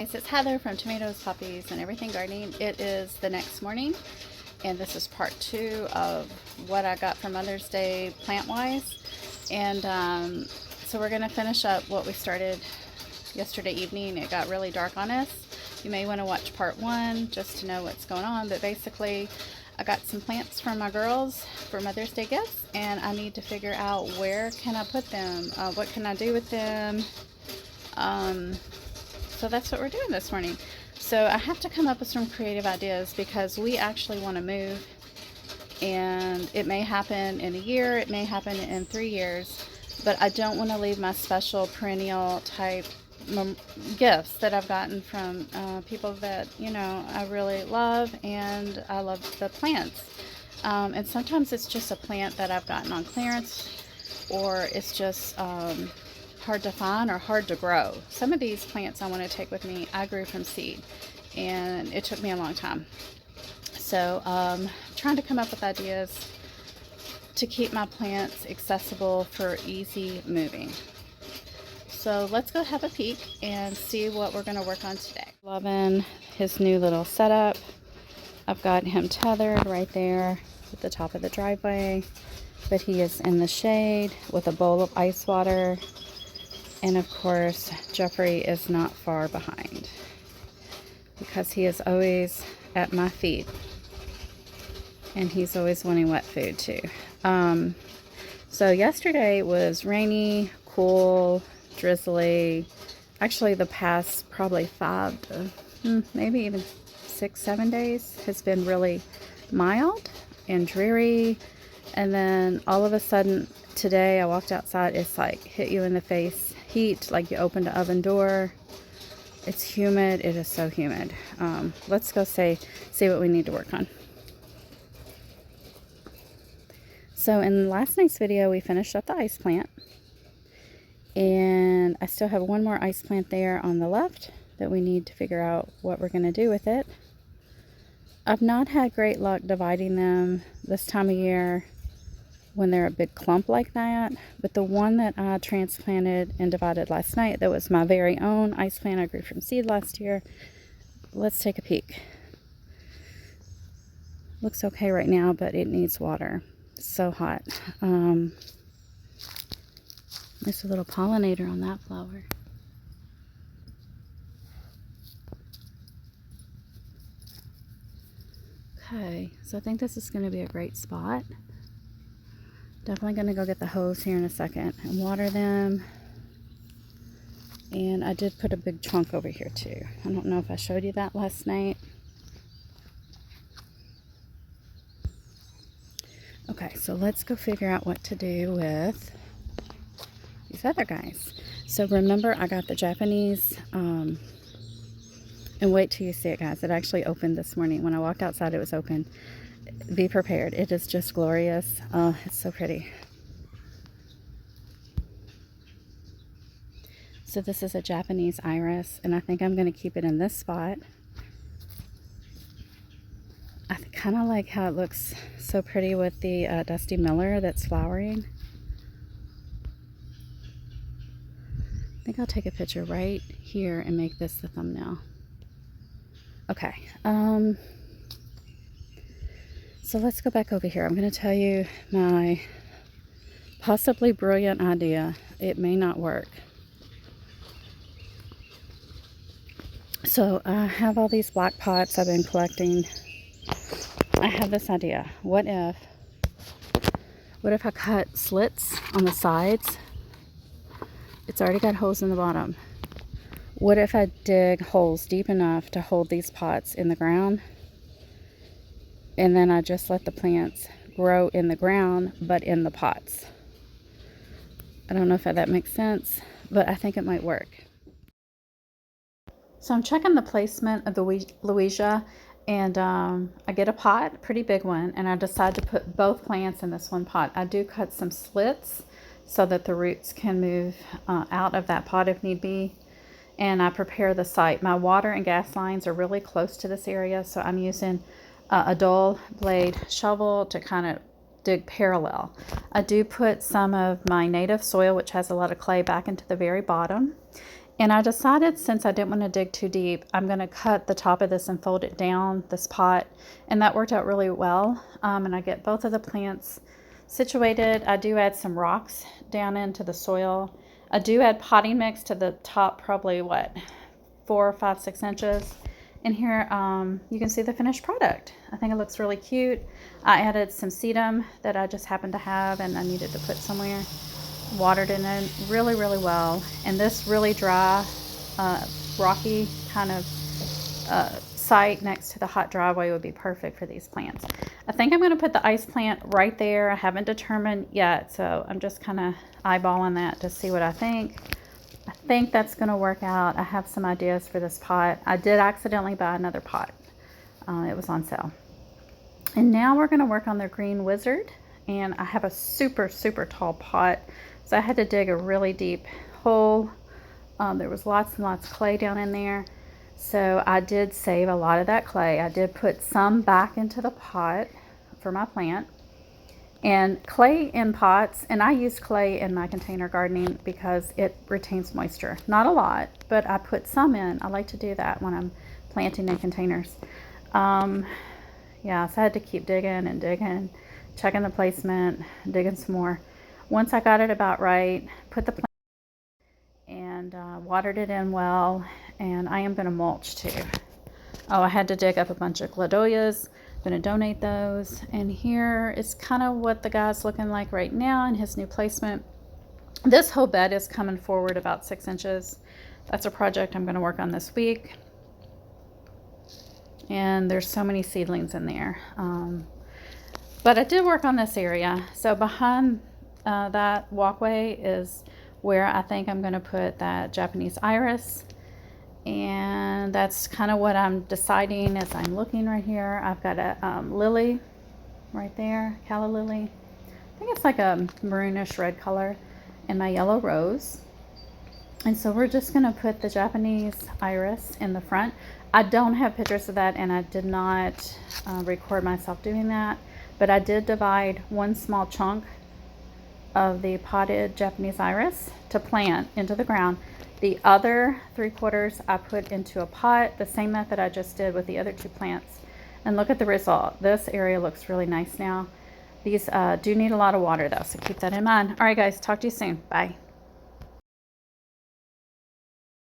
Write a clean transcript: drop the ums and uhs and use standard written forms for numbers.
It's Heather from Tomatoes, Puppies, and Everything Gardening. It is the next morning, and this is part 2 of what I got for Mother's Day plant-wise. And so we're going to finish up what we started yesterday evening. It got really dark on us. You may want to watch part 1 just to know what's going on. But basically, I got some plants from my girls for Mother's Day gifts, and I need to figure out where can I put them, what can I do with them. So that's what we're doing this morning. So I have to come up with some creative ideas because we actually want to move, and it may happen in a year, it may happen in 3 years, but I don't want to leave my special perennial type gifts that I've gotten from people that, you know, I really love, and I love the plants. And sometimes it's just a plant that I've gotten on clearance, or it's just hard to find or hard to grow. Some of these plants I want to take with me, I grew from seed, and it took me a long time. So trying to come up with ideas to keep my plants accessible for easy moving. So let's go have a peek and see what we're going to work on today. Loving his new little setup. I've got him tethered right there at the top of the driveway, but he is in the shade with a bowl of ice water. And of course, Jeffrey is not far behind because he is always at my feet, and he's always wanting wet food too. So yesterday was rainy, cool, drizzly. Actually, the past probably 5 to maybe even 6-7 days has been really mild and dreary. And then all of a sudden today I walked outside, it's like hit you in the face heat, like you opened an oven door. It's humid. It is so humid. Let's go see what we need to work on. So in last night's video we finished up the ice plant, and I still have one more ice plant there on the left that we need to figure out what we're going to do with it. I've not had great luck dividing them this time of year when they're a big clump like that, but the one that I transplanted and divided last night, that was my very own ice plant I grew from seed last year. Let's take a peek. Looks okay right now, but it needs water. It's so hot. There's a little pollinator on that flower. Okay, so I think this is going to be a great spot. Definitely going to go get the hose here in a second and water them. And I did put a big chunk over here too. I don't know if I showed you that last night. Okay, so let's go figure out what to do with these other guys. So remember, I got the Japanese, and wait till you see it, guys. It actually opened this morning. When I walked outside, it was open. Be prepared. It is just glorious. Oh, it's so pretty. So this is a Japanese iris, and I think I'm going to keep it in this spot. I kind of like how it looks so pretty with the Dusty Miller that's flowering. I think I'll take a picture right here and make this the thumbnail. Okay. So let's go back over here. I'm going to tell you my possibly brilliant idea. It may not work. So I have all these black pots I've been collecting. I have this idea. What if I cut slits on the sides? It's already got holes in the bottom. What if I dig holes deep enough to hold these pots in the ground? And then I just let the plants grow in the ground, but in the pots. I don't know if that makes sense, but I think it might work. So I'm checking the placement of the Lewisia, and I get a pot, a pretty big one, and I decide to put both plants in this one pot. I do cut some slits so that the roots can move out of that pot if need be. And I prepare the site. My water and gas lines are really close to this area, so I'm using a dull blade shovel to kind of dig parallel. I do put some of my native soil, which has a lot of clay, back into the very bottom, And I decided, since I didn't want to dig too deep, I'm going to cut the top of this and fold it down, this pot. And that worked out really well. And I get both of the plants situated. I do add some rocks down into the soil. I do add potting mix to the top, probably what, 4, 5, 6 inches. And here you can see the finished product. I think it looks really cute. I added some sedum that I just happened to have and I needed to put somewhere. Watered it in really, really well. And this really dry, rocky kind of site next to the hot driveway would be perfect for these plants. I think I'm going to put the ice plant right there. I haven't determined yet, so I'm just kind of eyeballing that to see what I think. I think that's going to work out. I have some ideas for this pot. I did accidentally buy another pot. It was on sale. And now we're going to work on their green wizard. And I have a super, super tall pot. So I had to dig a really deep hole. There was lots and lots of clay down in there. So I did save a lot of that clay. I did put some back into the pot for my plant. And clay in pots, and I use clay in my container gardening because it retains moisture. Not a lot, but I put some in. I like to do that when I'm planting in containers. Yeah, so I had to keep digging and digging, checking the placement, digging some more. Once I got it about right, put the plant and watered it in well, and I am going to mulch too. Oh, I had to dig up a bunch of gladiolus. I'm going to donate those. And here is kind of what the guy's looking like right now in his new placement. This whole bed is coming forward about 6 inches. That's a project I'm going to work on this week. And there's so many seedlings in there. But I did work on this area. So behind that walkway is where I think I'm going to put that Japanese iris. And that's kind of what I'm deciding as I'm looking right here. I've got a lily right there, calla lily. I think it's like a maroonish red color, and my yellow rose. And so we're just going to put the Japanese iris in the front. I don't have pictures of that, and I did not record myself doing that. But I did divide one small chunk of the potted Japanese iris to plant into the ground. The other 3/4 I put into a pot, the same method I just did with the other 2 plants. And look at the result. This area looks really nice now. These do need a lot of water though, so keep that in mind. All right guys, talk to you soon. Bye.